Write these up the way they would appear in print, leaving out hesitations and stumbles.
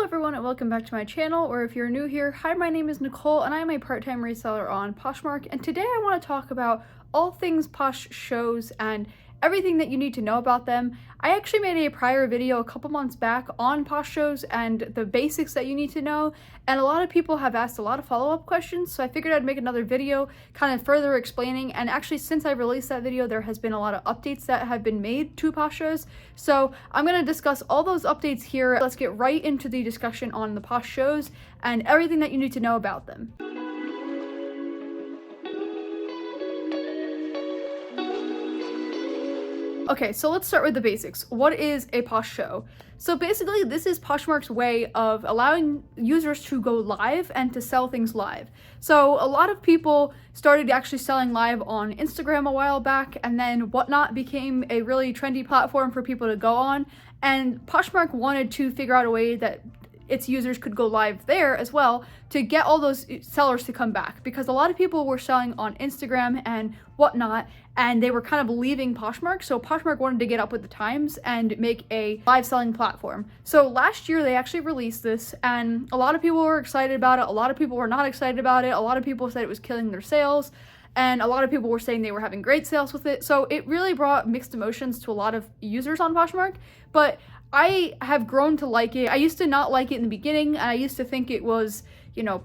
everyone and welcome back to my channel, or if you're new here, hi, my name is Nicole and I'm a part-time reseller on Poshmark, and today I want to talk about all things Posh shows and everything that you need to know about them. I actually made a prior video a couple months back on Posh shows and the basics that you need to know, and a lot of people have asked a lot of follow-up questions, so I figured I'd make another video kind of further explaining. And actually, since I released that video, there has been a lot of updates that have been made to Posh shows, so I'm going to discuss all those updates here. Let's get right into the discussion on the Posh shows and everything that you need to know about them. Okay, so let's start with the basics. What is a Posh show? So basically, this is Poshmark's way of allowing users to go live and to sell things live. So a lot of people started actually selling live on Instagram a while back, and then Whatnot became a really trendy platform for people to go on, and Poshmark wanted to figure out a way that its users could go live there as well to get all those sellers to come back, because a lot of people were selling on Instagram and Whatnot and they were kind of leaving Poshmark, so Poshmark wanted to get up with the times and make a live selling platform. So last year they actually released this, and a lot of people were excited about it, a lot of people were not excited about it, a lot of people said it was killing their sales, and a lot of people were saying they were having great sales with it. So it really brought mixed emotions to a lot of users on Poshmark, but I have grown to like it. I used to not like it in the beginning, and I used to think it was,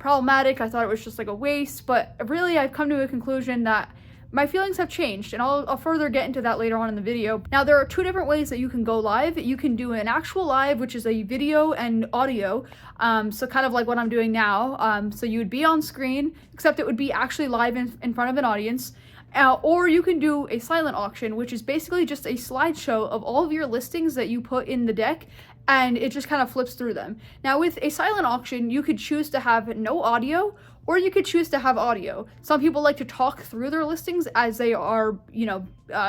problematic. I thought it was just like a waste, but really I've come to a conclusion that my feelings have changed, and I'll further get into that later on in the video. Now, there are two different ways that you can go live. You can do an actual live, which is a video and audio, so kind of like what I'm doing now. So you would be on screen, except it would be actually live in front of an audience. Or you can do a silent auction, which is basically just a slideshow of all of your listings that you put in the deck, and it just kind of flips through them. Now, with a silent auction, you could choose to have no audio, or you could choose to have audio. Some people like to talk through their listings as they are,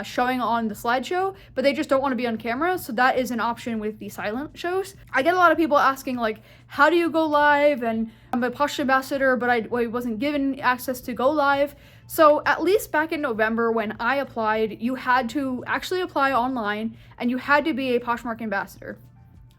showing on the slideshow, but they just don't want to be on camera, so that is an option with the silent shows. I get a lot of people asking, like, how do you go live? And I'm a Posh ambassador, but I wasn't given access to go live. So at least back in November when I applied, you had to actually apply online and you had to be a Poshmark ambassador.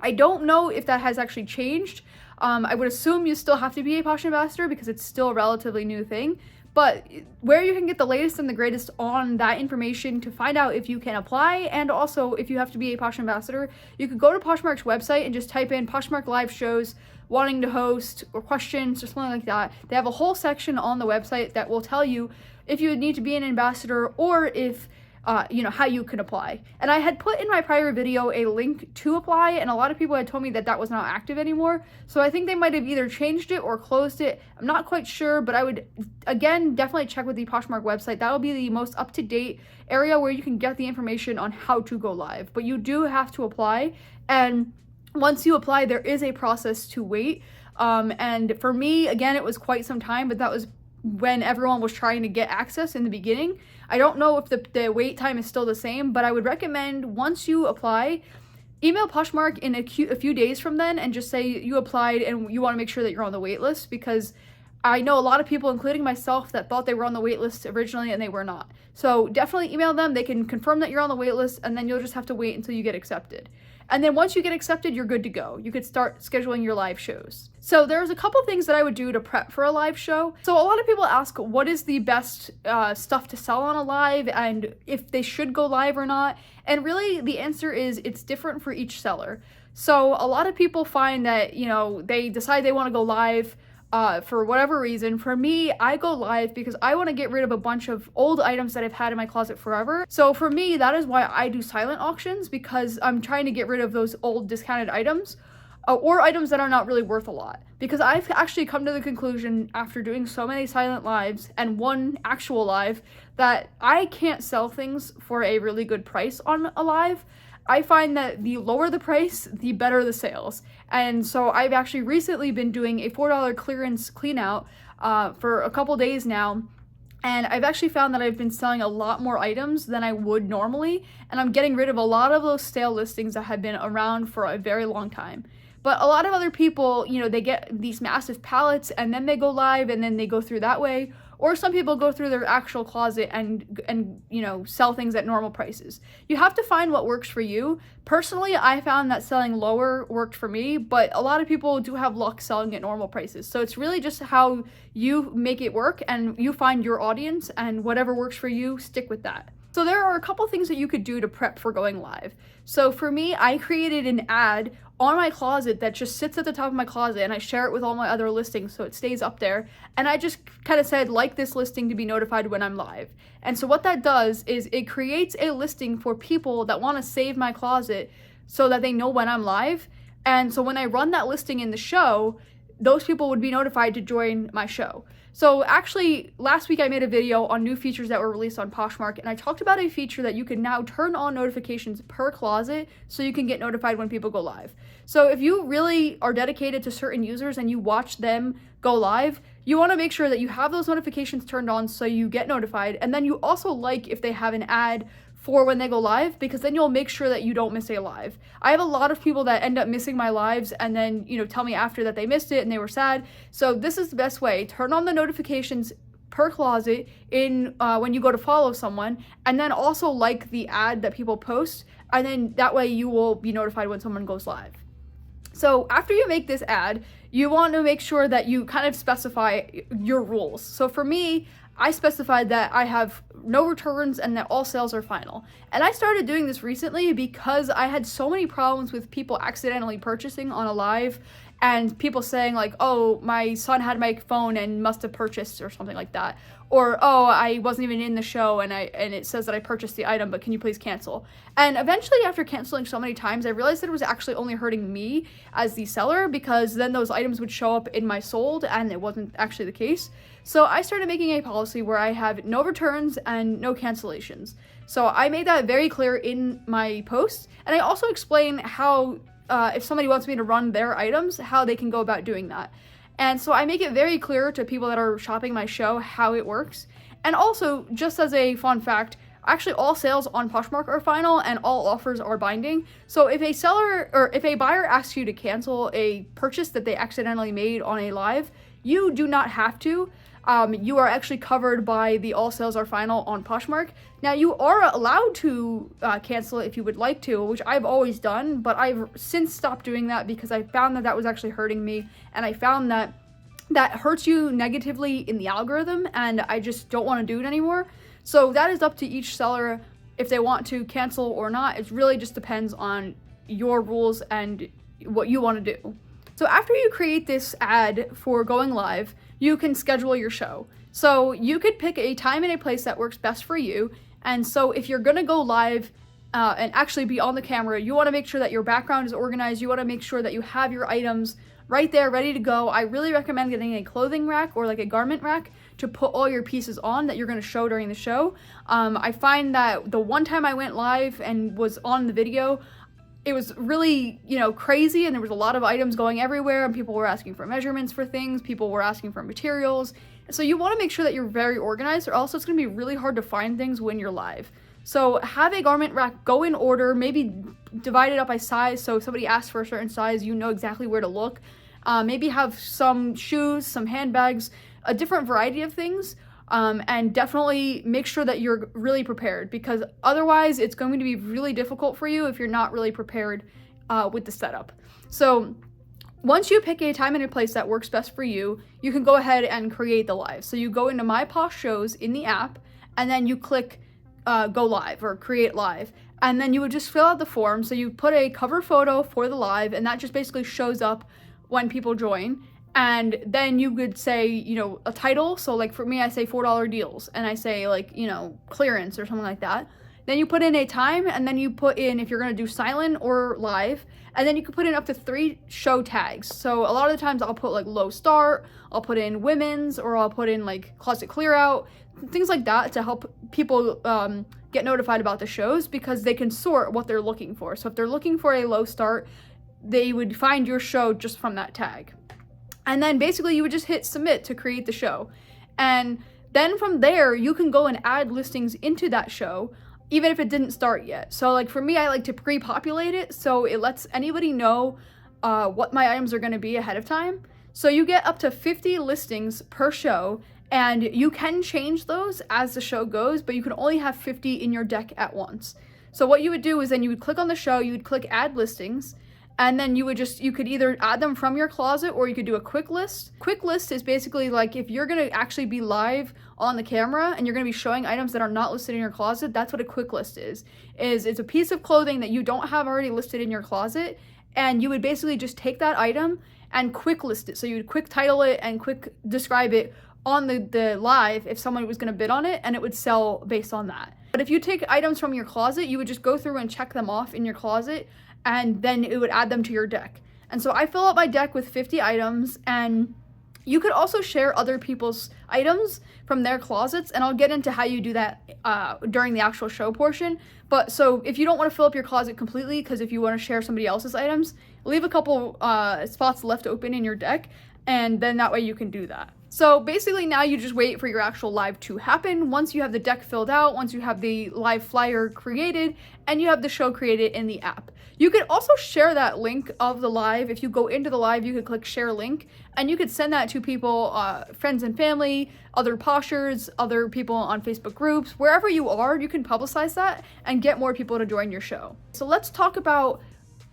I don't know if that has actually changed. I would assume you still have to be a Posh ambassador because it's still a relatively new thing. But where you can get the latest and the greatest on that information to find out if you can apply, and also if you have to be a Posh ambassador, you could go to Poshmark's website and just type in Poshmark live shows, wanting to host, or questions, or something like that. They have a whole section on the website that will tell you if you would need to be an ambassador, or if how you can apply. And I had put in my prior video a link to apply, and a lot of people had told me that that was not active anymore. So I think they might have either changed it or closed it. I'm not quite sure, but I would, again, definitely check with the Poshmark website. That will be the most up-to-date area where you can get the information on how to go live. But you do have to apply, and once you apply, there is a process to wait. And for me, again, it was quite some time, but that was when everyone was trying to get access in the beginning. I don't know if the wait time is still the same, but I would recommend once you apply, email Poshmark in a few days from then and just say you applied and you want to make sure that you're on the wait list, because I know a lot of people, including myself, that thought they were on the wait list originally and they were not. So definitely email them. They can confirm that you're on the wait list, and then you'll just have to wait until you get accepted. And then once you get accepted, you're good to go. You could start scheduling your live shows. So there's a couple things that I would do to prep for a live show. So a lot of people ask, what is the best stuff to sell on a live, and if they should go live or not? And really the answer is it's different for each seller. So a lot of people find that, they decide they want to go live for whatever reason. For me, I go live because I want to get rid of a bunch of old items that I've had in my closet forever. So for me, that is why I do silent auctions, because I'm trying to get rid of those old discounted items, or items that are not really worth a lot. Because I've actually come to the conclusion after doing so many silent lives and one actual live that I can't sell things for a really good price on a live. I find that the lower the price, the better the sales. And so I've actually recently been doing a $4 clearance clean out for a couple days now. And I've actually found that I've been selling a lot more items than I would normally. And I'm getting rid of a lot of those stale listings that have been around for a very long time. But a lot of other people, they get these massive pallets and then they go live and then they go through that way. or some people go through their actual closet and sell things at normal prices. You have to find what works for you. Personally, I found that selling lower worked for me, but a lot of people do have luck selling at normal prices. So it's really just how you make it work, and you find your audience, and whatever works for you, stick with that. So there are a couple things that you could do to prep for going live. So for me, I created an ad on my closet that just sits at the top of my closet, and I share it with all my other listings so it stays up there. And I just kind of said, like this listing to be notified when I'm live. And so what that does is it creates a listing for people that want to save my closet so that they know when I'm live. And so when I run that listing in the show, those people would be notified to join my show. So actually, last week I made a video on new features that were released on Poshmark, and I talked about a feature that you can now turn on notifications per closet so you can get notified when people go live. So if you really are dedicated to certain users and you watch them go live, you want to make sure that you have those notifications turned on so you get notified, and then you also like if they have an ad for when they go live, because then you'll make sure that you don't miss a live. I have a lot of people that end up missing my lives and then, tell me after that they missed it and they were sad. So this is the best way. Turn on the notifications per closet in when you go to follow someone, and then also like the ad that people post, and then that way you will be notified when someone goes live. So after you make this ad, you want to make sure that you kind of specify your rules. So for me, I specified that I have no returns and that all sales are final. And I started doing this recently because I had so many problems with people accidentally purchasing on a live, and people saying like, oh, my son had my phone and must have purchased or something like that. Or, oh, I wasn't even in the show and it says that I purchased the item, but can you please cancel? And eventually, after canceling so many times, I realized that it was actually only hurting me as the seller, because then those items would show up in my sold and it wasn't actually the case. So I started making a policy where I have no returns and no cancellations. So I made that very clear in my post, and I also explain how if somebody wants me to run their items, how they can go about doing that. And so I make it very clear to people that are shopping my show how it works. And also, just as a fun fact, actually all sales on Poshmark are final and all offers are binding. So if a seller or if a buyer asks you to cancel a purchase that they accidentally made on a live, you do not have to. You are actually covered by the all sales are final on Poshmark. Now, you are allowed to cancel it if you would like to, which I've always done, but I've since stopped doing that because I found that that was actually hurting me, and I found that that hurts you negatively in the algorithm, and I just don't want to do it anymore. So that is up to each seller if they want to cancel or not. It really just depends on your rules and what you want to do. So after you create this ad for going live, you can schedule your show. So you could pick a time and a place that works best for you. And so if you're gonna go live and actually be on the camera, you wanna make sure that your background is organized. You wanna make sure that you have your items right there, ready to go. I really recommend getting a clothing rack or like a garment rack to put all your pieces on that you're gonna show during the show. I find that the one time I went live and was on the video, it was really, crazy, and there was a lot of items going everywhere, and people were asking for measurements for things, people were asking for materials. So you want to make sure that you're very organized, or else it's going to be really hard to find things when you're live. So have a garment rack go in order, maybe divide it up by size, so if somebody asks for a certain size, you know exactly where to look. Maybe have some shoes, some handbags, a different variety of things. And definitely make sure that you're really prepared, because otherwise it's going to be really difficult for you if you're not really prepared with the setup. So once you pick a time and a place that works best for you, you can go ahead and create the live. So you go into My Posh Shows in the app, and then you click go live or create live. And then you would just fill out the form. So you put a cover photo for the live, and that just basically shows up when people join. And then you could say, a title. So like for me, I say $4 deals, and I say like, clearance or something like that. Then you put in a time, and then you put in if you're going to do silent or live, and then you can put in up to 3 show tags. So a lot of the times I'll put like low start, I'll put in women's, or I'll put in like closet clear out, things like that to help people get notified about the shows, because they can sort what they're looking for. So if they're looking for a low start, they would find your show just from that tag. And then basically you would just hit submit to create the show. And then from there, you can go and add listings into that show, even if it didn't start yet. So like for me, I like to pre-populate it, so it lets anybody know what my items are gonna be ahead of time. So you get up to 50 listings per show, and you can change those as the show goes, but you can only have 50 in your deck at once. So what you would do is then you would click on the show, you would click add listings, and then you could either add them from your closet or you could do a quick list. Quick list is basically like if you're gonna actually be live on the camera and you're gonna be showing items that are not listed in your closet, that's what a quick list is. It's a piece of clothing that you don't have already listed in your closet, and you would basically just take that item and quick list it. So you would quick title it and quick describe it on the live if someone was gonna bid on it, and it would sell based on that. But if you take items from your closet, you would just go through and check them off in your closet, and then it would add them to your deck. And so I fill up my deck with 50 items, and you could also share other people's items from their closets, and I'll get into how you do that during the actual show portion. But so if you don't want to fill up your closet completely, because if you want to share somebody else's items, leave a couple spots left open in your deck, and then that way you can do that. So basically now you just wait for your actual live to happen. Once you have the deck filled out, once you have the live flyer created, and you have the show created in the app. You could also share that link of the live. If you go into the live, you could click share link, and you could send that to people, friends and family, other poshers, other people on Facebook groups, wherever you are, you can publicize that and get more people to join your show. So let's talk about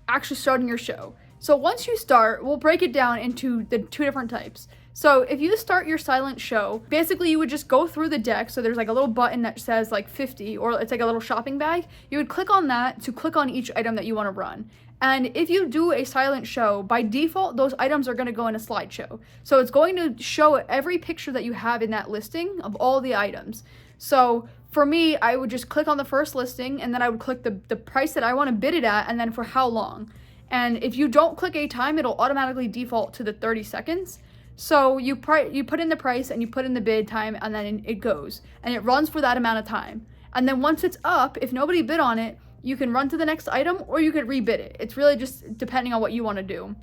actually starting your show. So once you start, we'll break it down into the two different types. So if you start your silent show, basically you would just go through the deck. So there's like a little button that says like 50, or it's like a little shopping bag. You would click on that to click on each item that you want to run. And if you do a silent show, by default, those items are going to go in a slideshow. So it's going to show every picture that you have in that listing of all the items. So for me, I would just click on the first listing, and then I would click the price that I want to bid it at, and then for how long. And if you don't click a time, it'll automatically default to the 30 seconds. So you put in the price and you put in the bid time, and then it goes. And it runs for that amount of time. And then once it's up, if nobody bid on it, you can run to the next item, or you could rebid it. It's really just depending on what you want to do.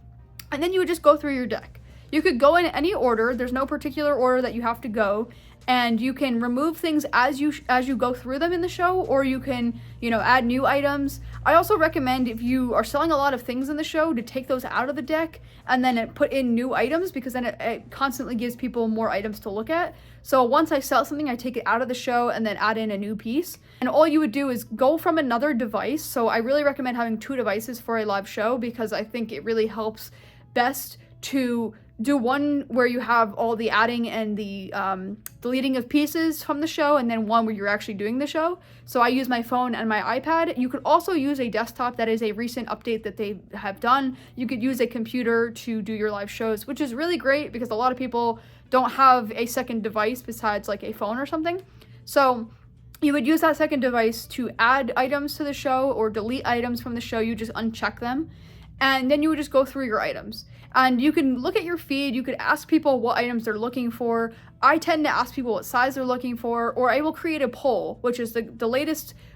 And then you would just go through your deck. You could go in any order. There's no particular order that you have to go. And you can remove things as you go through them in the show, or you can, add new items. I also recommend, if you are selling a lot of things in the show, to take those out of the deck and then put in new items, because then it constantly gives people more items to look at. So once I sell something, I take it out of the show and then add in a new piece. And all you would do is go from another device. So I really recommend having 2 devices for a live show, because I think it really helps best to do one where you have all the adding and the deleting of pieces from the show, and then one where you're actually doing the show. So I use my phone and my iPad. You could also use a desktop. That is a recent update that they have done. You could use a computer to do your live shows, which is really great because a lot of people don't have a second device besides like a phone or something. So you would use that second device to add items to the show or delete items from the show. You just uncheck them, and then you would just go through your items. And you can look at your feed, you could ask people what items they're looking for. I tend to ask people what size they're looking for, or I will create a poll, which is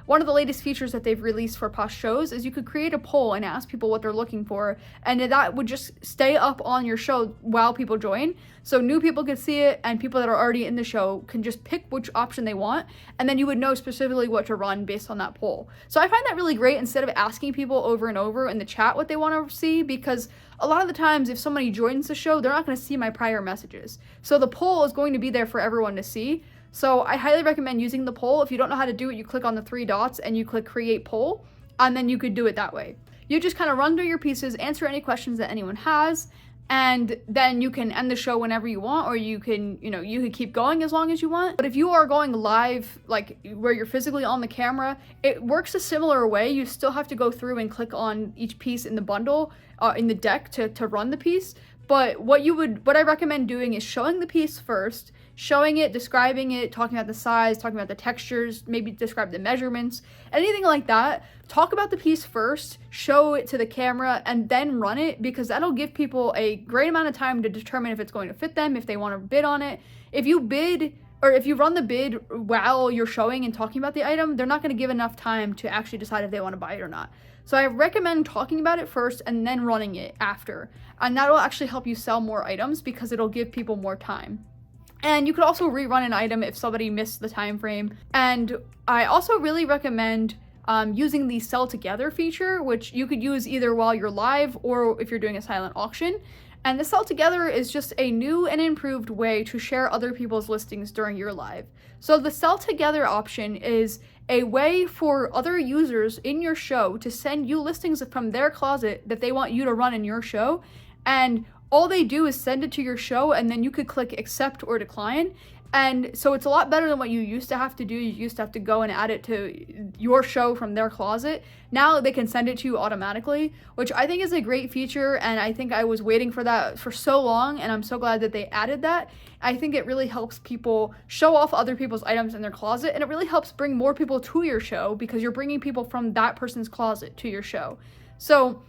one of the latest features that they've released for Posh shows, is you could create a poll and ask people what they're looking for, and that would just stay up on your show while people join. So new people could see it, and people that are already in the show can just pick which option they want, and then you would know specifically what to run based on that poll. So I find that really great, instead of asking people over and over in the chat what they want to see, because a lot of the times if somebody joins the show, they're not going to see my prior messages. So the poll is going to be there for everyone to see. So I highly recommend using the poll. If you don't know how to do it, you click on the 3 dots and you click create poll, and then you could do it that way. You just kind of run through your pieces, answer any questions that anyone has, and then you can end the show whenever you want, or you can keep going as long as you want. But if you are going live, like where you're physically on the camera, it works a similar way. You still have to go through and click on each piece in the bundle, in the deck to run the piece. But what I recommend doing is showing the piece first, showing it, describing it, talking about the size, talking about the textures, maybe describe the measurements, anything like that. Talk about the piece first, show it to the camera, and then run it, because that'll give people a great amount of time to determine if it's going to fit them, if they want to bid on it. If you run the bid while you're showing and talking about the item, they're not going to give enough time to actually decide if they want to buy it or not. So I recommend talking about it first and then running it after. And that'll actually help you sell more items, because it'll give people more time. And you could also rerun an item if somebody missed the time frame. And I also really recommend using the sell together feature, which you could use either while you're live or if you're doing a silent auction. And the Sell Together is just a new and improved way to share other people's listings during your live. So the Sell Together option is a way for other users in your show to send you listings from their closet that they want you to run in your show. And all they do is send it to your show, and then you could click accept or decline. And so it's a lot better than what you used to have to do. You used to have to go and add it to your show from their closet. Now they can send it to you automatically, which I think is a great feature, and I think I was waiting for that for so long, and I'm so glad that they added that. I think it really helps people show off other people's items in their closet, and it really helps bring more people to your show because you're bringing people from that person's closet to your show. So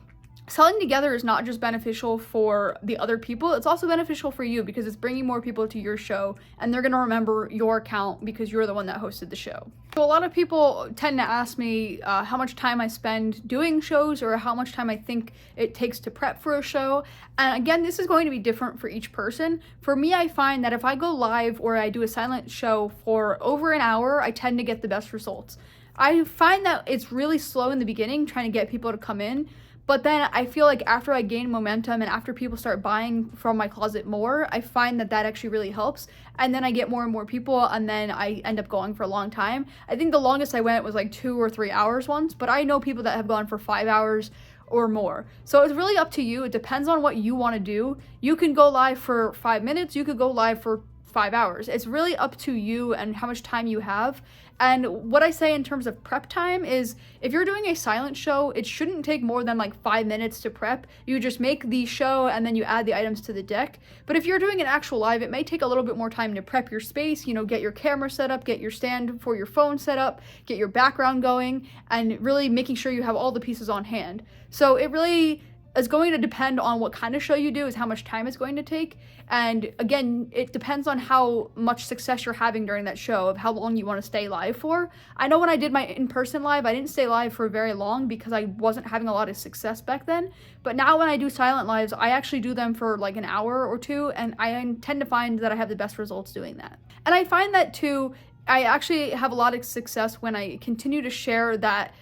selling together is not just beneficial for the other people, it's also beneficial for you because it's bringing more people to your show, and they're going to remember your account because you're the one that hosted the show. So a lot of people tend to ask me how much time I spend doing shows or how much time I think it takes to prep for a show. And again, this is going to be different for each person. For me, I find that if I go live or I do a silent show for over an hour, I tend to get the best results. I find that it's really slow in the beginning trying to get people to come in. But then I feel like after I gain momentum and after people start buying from my closet more, I find that that actually really helps. And then I get more and more people, and then I end up going for a long time. I think the longest I went was like 2 or 3 hours once, but I know people that have gone for 5 hours or more. So it's really up to you. It depends on what you want to do. You can go live for 5 minutes. You could go live for 5 hours. It's really up to you and how much time you have. And what I say in terms of prep time is if you're doing a silent show, it shouldn't take more than like 5 minutes to prep. You just make the show and then you add the items to the deck. But if you're doing an actual live, it may take a little bit more time to prep your space, get your camera set up, get your stand for your phone set up, get your background going, and really making sure you have all the pieces on hand. So it really is going to depend on what kind of show you do, is how much time it's going to take. And again, it depends on how much success you're having during that show, of how long you want to stay live for. I know when I did my in-person live, I didn't stay live for very long because I wasn't having a lot of success back then. But now when I do silent lives, I actually do them for like an hour or two, and I tend to find that I have the best results doing that. And I find that too, I actually have a lot of success when I continue to share that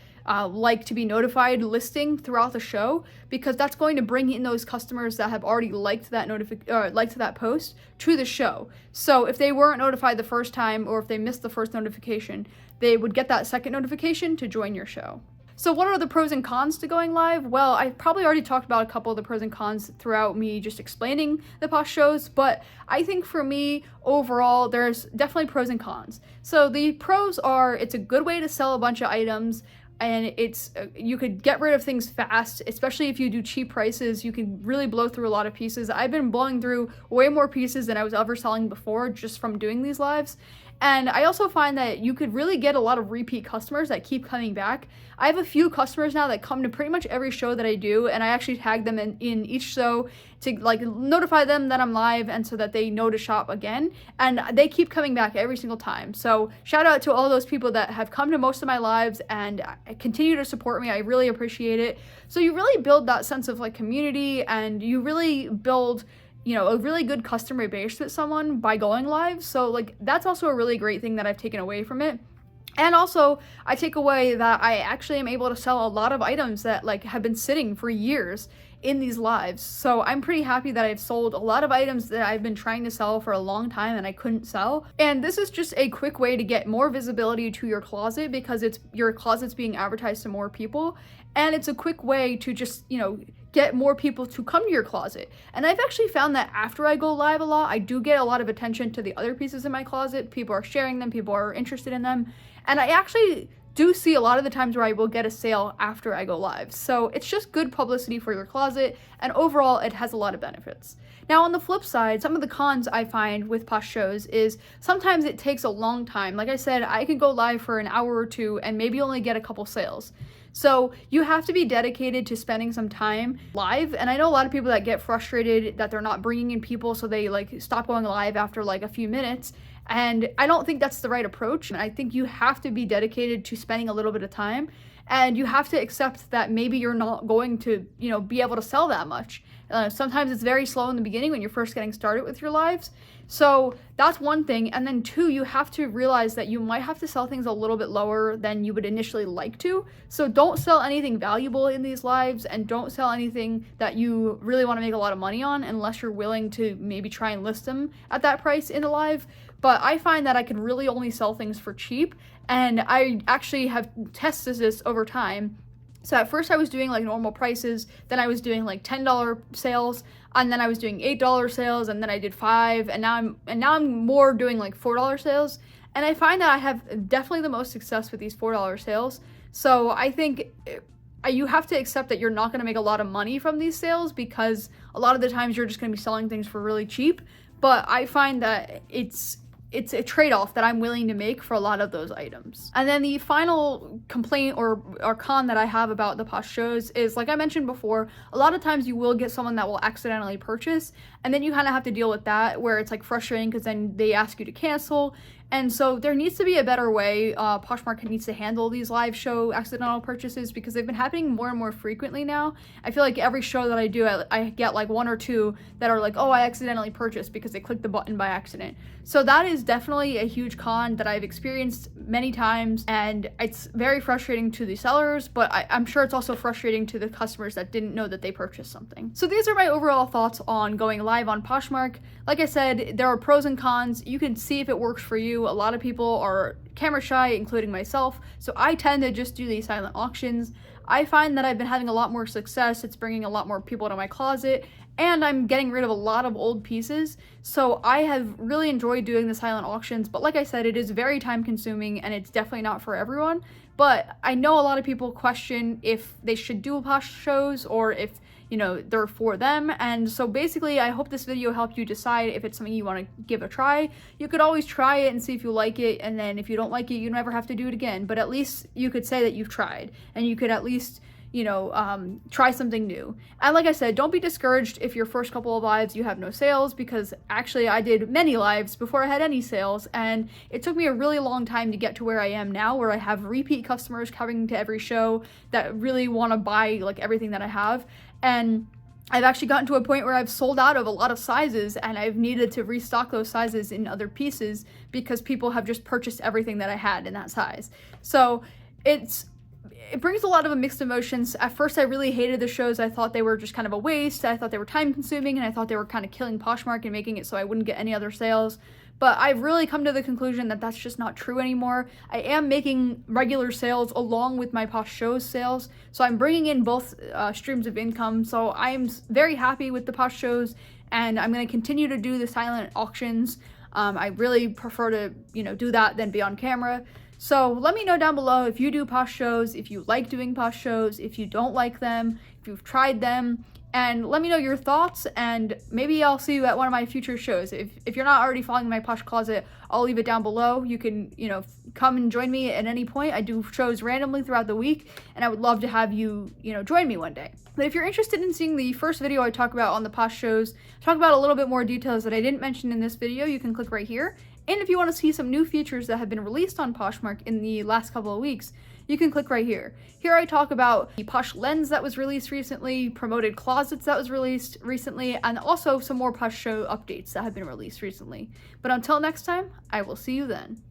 like to be notified listing throughout the show, because that's going to bring in those customers that have already liked that post to the show. So if they weren't notified the first time, or if they missed the first notification, they would get that second notification to join your show. So what are the pros and cons to going live? Well, I've probably already talked about a couple of the pros and cons throughout me just explaining the Posh shows, but I think for me, overall, there's definitely pros and cons. So the pros are, it's a good way to sell a bunch of items, and it's you could get rid of things fast, especially if you do cheap prices. You can really blow through a lot of pieces. I've been blowing through way more pieces than I was ever selling before just from doing these lives. And I also find that you could really get a lot of repeat customers that keep coming back. I have a few customers now that come to pretty much every show that I do, and I actually tag them in each show to like notify them that I'm live, and so that they know to shop again, and they keep coming back every single time. So shout out to all those people that have come to most of my lives and continue to support me. I really appreciate it. So you really build that sense of like community, and you really build a really good customer base with someone by going live. So like that's also a really great thing that I've taken away from it. And also I take away that I actually am able to sell a lot of items that like have been sitting for years in these lives. So I'm pretty happy that I've sold a lot of items that I've been trying to sell for a long time and I couldn't sell. And this is just a quick way to get more visibility to your closet, because your closet's being advertised to more people. And it's a quick way to just, get more people to come to your closet. And I've actually found that after I go live a lot, I do get a lot of attention to the other pieces in my closet. People are sharing them, people are interested in them. And I actually do see a lot of the times where I will get a sale after I go live. So it's just good publicity for your closet, and overall it has a lot of benefits. Now on the flip side, some of the cons I find with Posh shows is sometimes it takes a long time. Like I said, I could go live for an hour or two and maybe only get a couple sales. So you have to be dedicated to spending some time live. And I know a lot of people that get frustrated that they're not bringing in people, so they like stop going live after like a few minutes. And I don't think that's the right approach. And I think you have to be dedicated to spending a little bit of time. and you have to accept that maybe you're not going to, be able to sell that much. Sometimes it's very slow in the beginning when you're first getting started with your lives. So that's one thing. And then two, you have to realize that you might have to sell things a little bit lower than you would initially like to. So don't sell anything valuable in these lives, and don't sell anything that you really want to make a lot of money on unless you're willing to maybe try and list them at that price in the live. But I find that I can really only sell things for cheap, and I actually have tested this over time. So at first I was doing like normal prices, then I was doing like $10 sales, and then I was doing $8 sales, and then I did $5, and now I'm more doing like $4 sales. And I find that I have definitely the most success with these $4 sales. So I think you have to accept that you're not going to make a lot of money from these sales, because a lot of the times you're just going to be selling things for really cheap. But I find that it's a trade-off that I'm willing to make for a lot of those items. And then the final complaint or con that I have about the Posh shows is, like I mentioned before, a lot of times you will get someone that will accidentally purchase, and then you kind of have to deal with that, where it's like frustrating because then they ask you to cancel. And so there needs to be a better way. Poshmark needs to handle these live show accidental purchases, because they've been happening more and more frequently now. I feel like every show that I do, I get like one or two that are like, oh, I accidentally purchased because they clicked the button by accident. So that is definitely a huge con that I've experienced many times, and it's very frustrating to the sellers, but I'm sure it's also frustrating to the customers that didn't know that they purchased something. So these are my overall thoughts on going live on Poshmark. Like I said, there are pros and cons. You can see if it works for you. A lot of people are camera shy, including myself, so I tend to just do these silent auctions. I find that I've been having a lot more success. It's bringing a lot more people to my closet, and I'm getting rid of a lot of old pieces. So I have really enjoyed doing the silent auctions, but like I said, it is very time consuming, and it's definitely not for everyone. But I know a lot of people question if they should do Posh shows, or if they're for them. And so basically, I hope this video helped you decide if it's something you want to give a try. You could always try it and see if you like it, and then if you don't like it, you never have to do it again. But at least you could say that you've tried, and you could at least try something new. And like I said, don't be discouraged if your first couple of lives you have no sales, because actually I did many lives before I had any sales, and it took me a really long time to get to where I am now, where I have repeat customers coming to every show that really want to buy like everything that I have. And I've actually gotten to a point where I've sold out of a lot of sizes, and I've needed to restock those sizes in other pieces because people have just purchased everything that I had in that size. So it brings a lot of mixed emotions. At first, I really hated the shows. I thought they were just kind of a waste. I thought they were time consuming, and I thought they were kind of killing Poshmark and making it so I wouldn't get any other sales. But I've really come to the conclusion that that's just not true anymore. I am making regular sales along with my Posh shows sales, so I'm bringing in both streams of income. So I'm very happy with the Posh shows, and I'm going to continue to do the silent auctions. I really prefer to, do that than be on camera. So let me know down below if you do Posh shows, if you like doing Posh shows, if you don't like them, if you've tried them, and let me know your thoughts, and maybe I'll see you at one of my future shows. If you're not already following my Posh closet, I'll leave it down below. You can, come and join me at any point. I do shows randomly throughout the week, and I would love to have you, join me one day. But if you're interested in seeing the first video I talk about on the Posh shows, talk about a little bit more details that I didn't mention in this video, you can click right here. And if you want to see some new features that have been released on Poshmark in the last couple of weeks, you can click right here. Here I talk about the Posh lens that was released recently, promoted closets that was released recently, and also some more Posh show updates that have been released recently. But until next time, I will see you then.